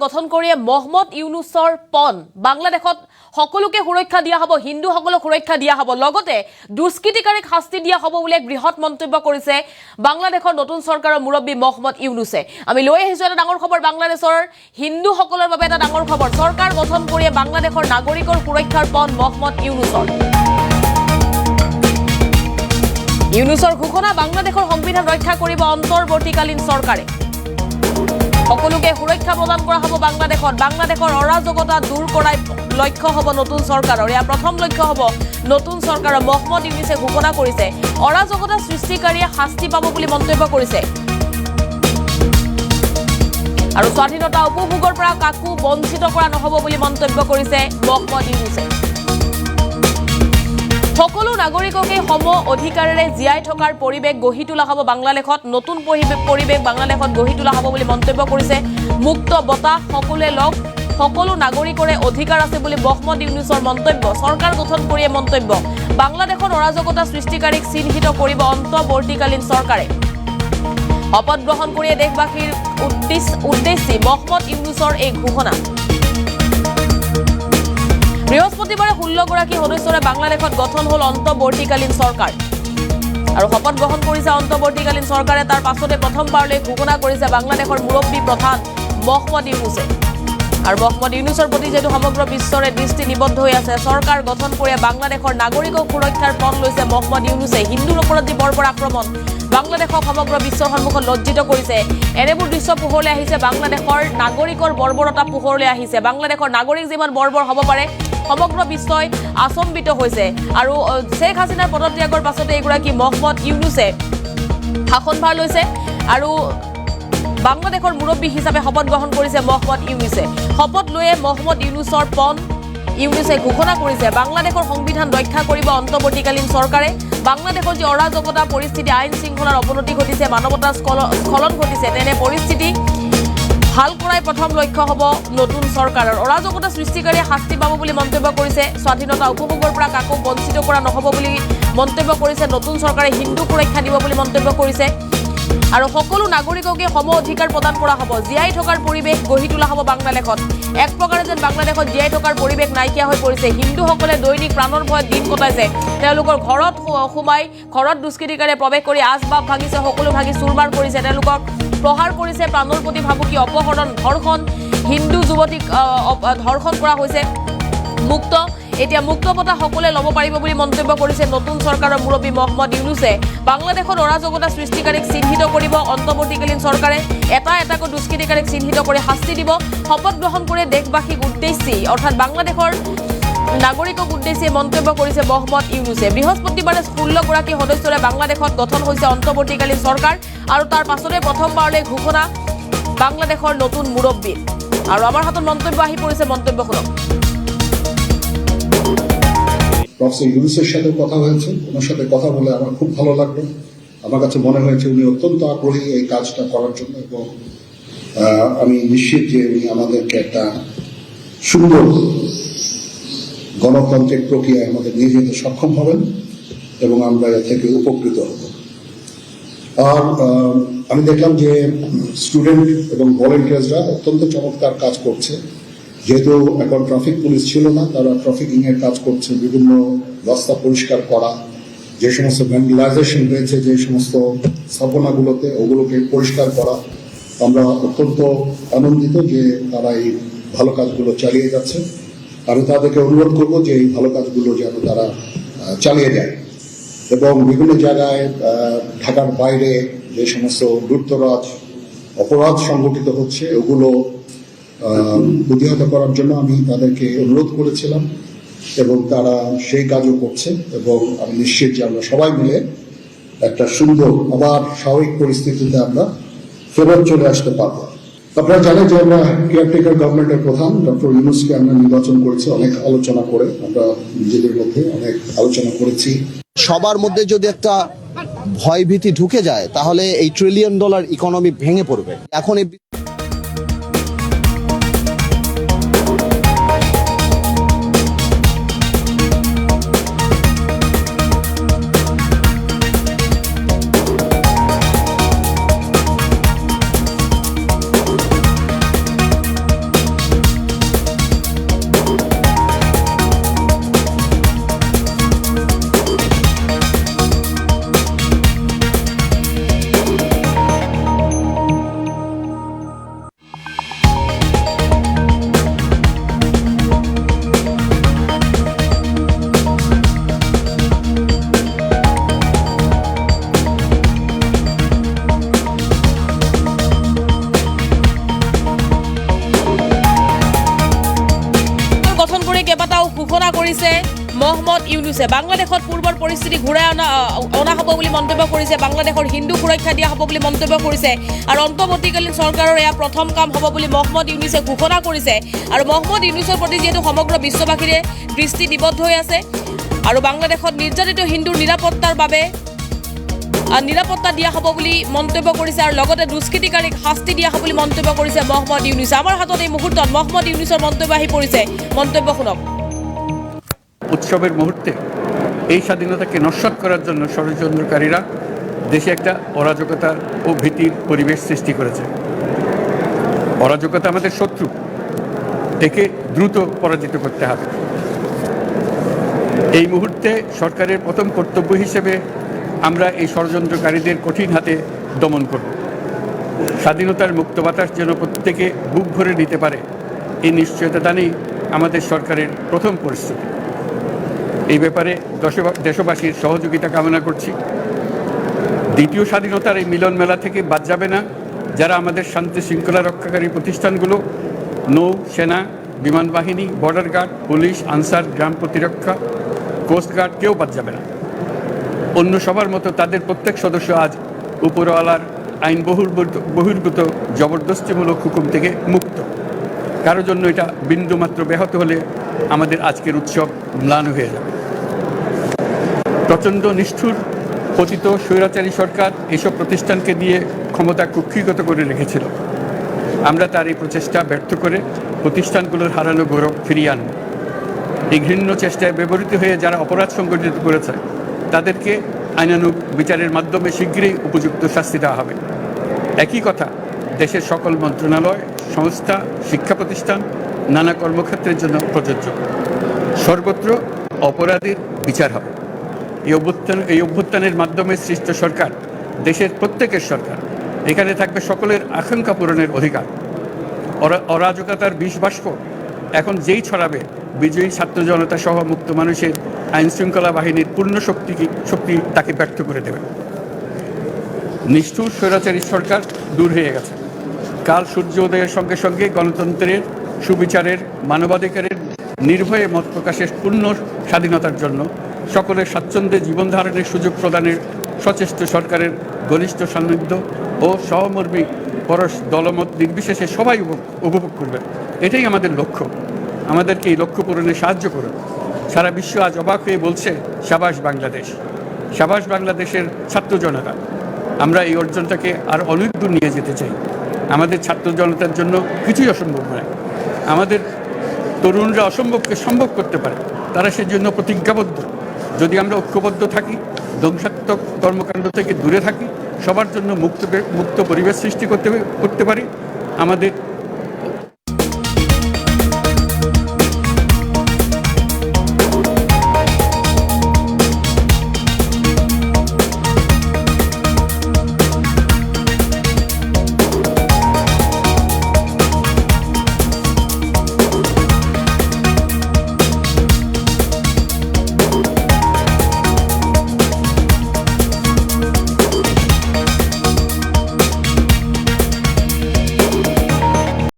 গঠন কৰিয়ে মহম্মদ ইউনুছৰ পন বাংলাদেশত সকলোকে সুৰক্ষা দিয়া হ'ব, হিন্দুসকলক সুৰক্ষা দিয়া হ'ব, লগতে দুষ্কৃতিকাৰীক শাস্তি দিয়া হ'ব বুলি এক বৃহৎ মন্তব্য কৰিছে বাংলাদেশৰ নতুন চৰকাৰৰ মুৰব্বী মহম্মদ ইউনুছে। আমি লৈ আহিছো এটা ডাঙৰ খবৰ, বাংলাদেশৰ হিন্দুসকলৰ বাবে এটা ডাঙৰ খবৰ। চৰকাৰ গঠন কৰিয়ে বাংলাদেশৰ নাগৰিকৰ সুৰক্ষাৰ পন মহম্মদ ইউনুছৰ। ইউনুছৰ ঘোষণা, বাংলাদেশৰ সংবিধান ৰক্ষা কৰিব অন্তৰ্বৰ্তীকালীন চৰকাৰে। সকলোকে সুৰক্ষা প্ৰদান কৰা হ'ব বাংলাদেশত। বাংলাদেশৰ অৰাজকতা দূৰ কৰাই লক্ষ্য হ'ব নতুন চৰকাৰৰ। এয়া প্ৰথম লক্ষ্য হ'ব নতুন চৰকাৰৰ। মহম্মদ ইউনুছে ঘোষণা কৰিছে অৰাজকতা সৃষ্টিকাৰীয়ে শাস্তি পাব বুলি মন্তব্য কৰিছে। আৰু স্বাধীনতা উপভোগৰ পৰা কাকো বঞ্চিত কৰা নহ'ব বুলি মন্তব্য কৰিছে মহম্মদ ইউনুছে। সকলো নাগৰিককে সম অধিকাৰেৰে জীয়াই থকাৰ পৰিৱেশ গঢ়ি তোলা হ'ব বাংলাদেশত। নতুন পৰিৱেশ বাংলাদেশত গঢ়ি তোলা হ'ব বুলি মন্তব্য কৰিছে। মুক্ত বতাহ সকলোৱে লগ, সকলো নাগৰিকৰে অধিকাৰ আছে বুলি মহম্মদ ইউনুছৰ মন্তব্য। চৰকাৰ গঠন কৰিয়ে মন্তব্য, বাংলাদেশত অৰাজকতা সৃষ্টিকাৰীক চিহ্নিত কৰিব অন্তৰ্বৰ্তীকালীন চৰকাৰে। শপত গ্ৰহণ কৰিয়ে দেশবাসীৰ উদ্দেশ্যে মহম্মদ ইউনুছৰ এই ঘোষণা। বৃহস্পতিবাৰে 16 গৰাকী সদস্যৰে বাংলাদেশত গঠন হ'ল অন্তৰ্বৰ্তীকালীন চৰকাৰ। আৰু শপত গ্ৰহণ কৰিছে অন্তৰ্বৰ্তীকালীন চৰকাৰে। তাৰ পাছতে প্ৰথমবাৰলৈ ঘোষণা কৰিছে বাংলাদেশৰ মুৰব্বী প্ৰধান মহম্মদ ইউনুছে। আৰু মহম্মদ ইউনুছৰ প্ৰতি যিহেতু সমগ্ৰ বিশ্বৰে দৃষ্টি নিবদ্ধ হৈ আছে, চৰকাৰ গঠন কৰি বাংলাদেশৰ নাগৰিকক সুৰক্ষাৰ পণ লৈছে মহম্মদ ইউনুছে। হিন্দুৰ ওপৰত যি বৰ্বৰ আক্ৰমণ বাংলাদেশক সমগ্ৰ বিশ্বৰ সন্মুখত লজ্জিত কৰিছে। এনেবোৰ দৃশ্য পোহৰলৈ আহিছে, বাংলাদেশৰ নাগৰিকৰ বৰ্বৰতা পোহৰলৈ আহিছে। বাংলাদেশৰ নাগৰিক যিমান বৰ্বৰ হ'ব পাৰে সমগ্ৰ বিশ্বই আচম্বিত হৈছে। আৰু শ্বেখ হাছিনাৰ পদত্যাগৰ পাছতে এগৰাকী মহম্মদ ইউনুছে শাসনভাৰ লৈছে আৰু বাংলাদেশৰ মুৰব্বী হিচাপে শপত গ্ৰহণ কৰিছে মহম্মদ ইউনুছে। শপত লৈয়ে মহম্মদ ইউনুছৰ পন ইউনুছে ঘোষণা কৰিছে বাংলাদেশৰ সংবিধান ৰক্ষা কৰিব অন্তৰ্বৰ্তীকালীন চৰকাৰে। বাংলাদেশৰ যি অৰাজকতা পৰিস্থিতি, আইন শৃংখলাৰ অৱনতি ঘটিছে, মানৱতাৰ স্খলন ঘটিছে, তেনে পৰিস্থিতি ভাল কৰাই প্ৰথম লক্ষ্য হ'ব নতুন চৰকাৰৰ। অৰাজকতা সৃষ্টিকাৰীয়ে শাস্তি পাব বুলি মন্তব্য কৰিছে। স্বাধীনতা উপভোগৰ পৰা কাকো বঞ্চিত কৰা নহ'ব বুলি মন্তব্য কৰিছে। নতুন চৰকাৰে হিন্দু সুৰক্ষা দিব বুলি মন্তব্য কৰিছে। আৰু সকলো নাগৰিককে সম অধিকাৰ প্ৰদান কৰা হ'ব। জীয়াই থকাৰ পৰিৱেশ গঢ়ি তোলা হ'ব বাংলাদেশত। এক প্ৰকাৰে যেন বাংলাদেশত জীয়াই থকাৰ পৰিৱেশ নাইকিয়া হৈ পৰিছে। হিন্দুসকলে দৈনিক প্ৰাণৰ ভয়ত দিন কটাইছে। তেওঁলোকৰ ঘৰত সোমাই ঘৰত দুষ্কৃতিকাৰীয়ে প্ৰৱেশ কৰি আচবাব ভাঙিছে, সকলো ভাঙি চুৰমাৰ কৰিছে। তেওঁলোকক প্ৰহাৰ কৰিছে, প্ৰাণৰ প্ৰতি ভাবুকি, অপহৰণ, ধৰ্ষণ, হিন্দু যুৱতীক ধৰ্ষণ কৰা হৈছে। এতিয়া মুক্ত বঁটা সকলোৱে ল'ব পাৰিব বুলি মন্তব্য কৰিছে নতুন চৰকাৰৰ মুৰব্বী মহম্মদ ইউনুছে। বাংলাদেশত অৰাজকতা সৃষ্টিকাৰীক চিহ্নিত কৰিব অন্তৰ্বৰ্তীকালীন চৰকাৰে। এটা এটাকৈ দুষ্কৃতিকাৰীক চিহ্নিত কৰি শাস্তি দিব। শপত গ্ৰহণ কৰি দেশবাসীক উদ্দেশ্যে অৰ্থাৎ বাংলাদেশৰ নাগৰিকক উদ্দেশ্যে মন্তব্য কৰিছে মহম্মদ ইউনুছে। বৃহস্পতিবাৰে 16 গৰাকী সদস্যৰে বাংলাদেশত গঠন হৈছে অন্তৰ্বৰ্তীকালীন চৰকাৰ। আৰু তাৰ পাছতে প্ৰথমবাৰলৈ ঘোষণা বাংলাদেশৰ নতুন মুৰব্বী। আৰু আমাৰ হাতত মন্তব্য আহি পৰিছে, মন্তব্য শুনক। প্রফেসর ইউনুসের সাথে কথা হয়েছে, ওনার সাথে কথা বলে আমার খুব ভালো লাগলো। আমার কাছে মনে হয়েছে উনি অত্যন্ত আগ্রহী এই কাজটা করার জন্য, এবং আমি নিশ্চিত যে উনি আমাদেরকে একটা সুন্দর গণতান্ত্রিক প্রক্রিয়ায় আমাদের নিয়ে যেতে সক্ষম হবেন এবং আমরা এ থেকে উপকৃত হব। আর আমি দেখলাম যে স্টুডেন্ট এবং ভলেন্টিয়ার্সরা অত্যন্ত চমৎকার কাজ করছে। যেহেতু এখন ট্রাফিক পুলিশ ছিল না, তারা ট্রাফিকিং এর কাজ করছে, বিভিন্ন রাস্তা পরিষ্কার করা, যে সমস্ত ভ্যান্ডালাইজেশন রয়েছে যে সমস্ত স্থাপনাগুলোতে, ওগুলোকে পরিষ্কার করা। আমরা অত্যন্ত আনন্দিত যে তারা এই ভালো কাজগুলো চালিয়ে যাচ্ছে। আমি তাদেরকে অনুরোধ করব যে এই ভালো কাজগুলো যেন তারা চালিয়ে যায় এবং বিভিন্ন জায়গায় ঢাকার বাইরে যে সমস্ত লুটতরাজ অপরাধ সংঘটিত হচ্ছে ওগুলো প্রতিহত করার জন্য আমি তাদেরকে অনুরোধ করেছিলাম এবং তারা সেই কাজও করছে। এবং আমি নিশ্চিত যে আমরা সবাই মিলে একটা সুন্দর আবার স্বাভাবিক পরিস্থিতিতে আমরা ফেরত চলে আসতে পারবো। আপনারা জানেন যে আমরা কেয়ারটেকার গভর্নমেন্টের প্রধান ডক্টর ইউনুসকে আমরা নির্বাচন করেছি অনেক আলোচনা করে, আমরা নিজেদের মধ্যে অনেক আলোচনা করেছি। সবার মধ্যে যদি একটা ভয়ভীতি ঢুকে যায় তাহলে এই $1 ট্রিলিয়ন ইকোনমি ভেঙে পড়বে। এখন এই কৰিছে মহম্মদ ইউনুছে। বাংলাদেশত পূৰ্বৰ পৰিস্থিতি ঘূৰাই অনা হ'ব বুলি মন্তব্য কৰিছে। বাংলাদেশৰ হিন্দু সুৰক্ষা দিয়া হ'ব বুলি মন্তব্য কৰিছে। আৰু অন্তৱৰ্তীকালীন চৰকাৰৰ এয়া প্ৰথম কাম হ'ব বুলি মহম্মদ ইউনুছে ঘোষণা কৰিছে। আৰু মহম্মদ ইউনুছৰ প্ৰতি যিহেতু সমগ্ৰ বিশ্ববাসীৰে দৃষ্টি নিবদ্ধ হৈ আছে আৰু বাংলাদেশত নিৰ্যাতিত হিন্দুৰ নিৰাপত্তাৰ বাবে নিৰাপত্তা দিয়া হ'ব বুলি মন্তব্য কৰিছে আৰু লগতে দুষ্কৃতিকাৰীক শাস্তি দিয়া হ'ব বুলি মন্তব্য কৰিছে মহম্মদ ইউনুছে। আমাৰ হাতত এই মুহূৰ্তত মহম্মদ ইউনুছৰ মন্তব্য আহি পৰিছে। মন্তব্য শুনক। উৎসবের মুহূর্তে এই স্বাধীনতাকে নস্যাৎ করার জন্য ষড়যন্ত্রকারীরা দেশে একটা অরাজকতা ও ভীতির পরিবেশ সৃষ্টি করেছে। অরাজকতা আমাদের শত্রু, একে দ্রুত পরাজিত করতে হবে। এই মুহূর্তে সরকারের প্রথম কর্তব্য হিসেবে আমরা এই ষড়যন্ত্রকারীদের কঠিন হাতে দমন করব। স্বাধীনতার মুক্ত বাতাস যেন প্রত্যেকে বুক ভরে নিতে পারে, এই নিশ্চয়তা দানেই আমাদের সরকারের প্রথম পরিস্থিতি। এই ব্যাপারে দেশবাসীর সহযোগিতা কামনা করছি। দ্বিতীয় স্বাধীনতার এই মিলন মেলা থেকে বাদ যাবে না যারা আমাদের শান্তি শৃঙ্খলা রক্ষাকারী প্রতিষ্ঠানগুলো, নৌ সেনা, বিমান বাহিনী, বর্ডার গার্ড, পুলিশ, আনসার, গ্রাম প্রতিরক্ষা, কোস্টগার্ড, কেউ বাদ যাবে না। অন্য সবার মতো তাদের প্রত্যেক সদস্য আজ উপরওয়ালার আইন বহির্ভূত জবরদস্তিমূলক হুকুম থেকে মুক্ত। কারোর জন্য এটা বিন্দুমাত্র ব্যাহত হলে আমাদের আজকের উৎসব ম্লান হয়ে যাবে। প্রচণ্ড নিষ্ঠুর পতিত স্বৈরাচারী সরকার এসব প্রতিষ্ঠানকে দিয়ে ক্ষমতা কুক্ষিগত করে রেখেছিল। আমরা তার এই প্রচেষ্টা ব্যর্থ করে প্রতিষ্ঠানগুলোর হারানো গৌরব ফিরিয়ে আনব। এই ঘৃণ্য চেষ্টায় ব্যবহৃত হয়ে যারা অপরাধ সংগঠিত করেছে তাদেরকে আইনানুগ বিচারের মাধ্যমে শীঘ্রই উপযুক্ত শাস্তি দেওয়া হবে। একই কথা দেশের সকল মন্ত্রণালয়, সংস্থা, শিক্ষা প্রতিষ্ঠান, নানা কর্মক্ষেত্রের জন্য প্রযোজ্য। সর্বত্র অপরাধীর বিচার হবে। এই অভ্যুত্থানের মাধ্যমে সৃষ্ট সরকার দেশের প্রত্যেকের সরকার। এখানে থাকবে সকলের আকাঙ্ক্ষা পূরণের অধিকার। অরাজকতার বিষ বাষ্প এখন যেই ছড়াবে, বিজয়ী ছাত্র জনতা সহ মুক্ত মানুষের আইন শৃঙ্খলা বাহিনীর পূর্ণ শক্তি তাকে ব্যর্থ করে দেবে। নিষ্ঠুর স্বৈরাচারী সরকার দূর হয়ে গেছে। কাল সূর্য উদয়ের সঙ্গে সঙ্গে গণতন্ত্রের, সুবিচারের, মানবাধিকারের, নির্ভয়ে মত প্রকাশের পূর্ণ স্বাধীনতার জন্য সকলের স্বাচ্ছন্দ্যে জীবন ধারণের সুযোগ প্রদানের সচেষ্ট সরকারের ঘনিষ্ঠ সান্নিধ্য ও সহমর্মী পরশ দলমত নির্বিশেষে সবাই উপভোগ করবে। এটাই আমাদের লক্ষ্য। আমাদেরকে এই লক্ষ্য পূরণে সাহায্য করুন। সারা বিশ্ব আজ অবাক হয়ে বলছে, সাবাস বাংলাদেশ, সাবাস বাংলাদেশের ছাত্র জনতা। আমরা এই অর্জনটাকে আর অনেক দূর নিয়ে যেতে চাই। আমাদের ছাত্র জনতার জন্য কিছুই অসম্ভব নয়। আমাদের তরুণরা অসম্ভবকে সম্ভব করতে পারে, তারা সেজন্য প্রতিজ্ঞাবদ্ধ। যদি আমরা ঐক্যবদ্ধ থাকি, ধ্বংসাত্মক কর্মকাণ্ড থেকে দূরে থাকি, সবার জন্য মুক্ত পরিবেশ সৃষ্টি করতে পারি, আমাদের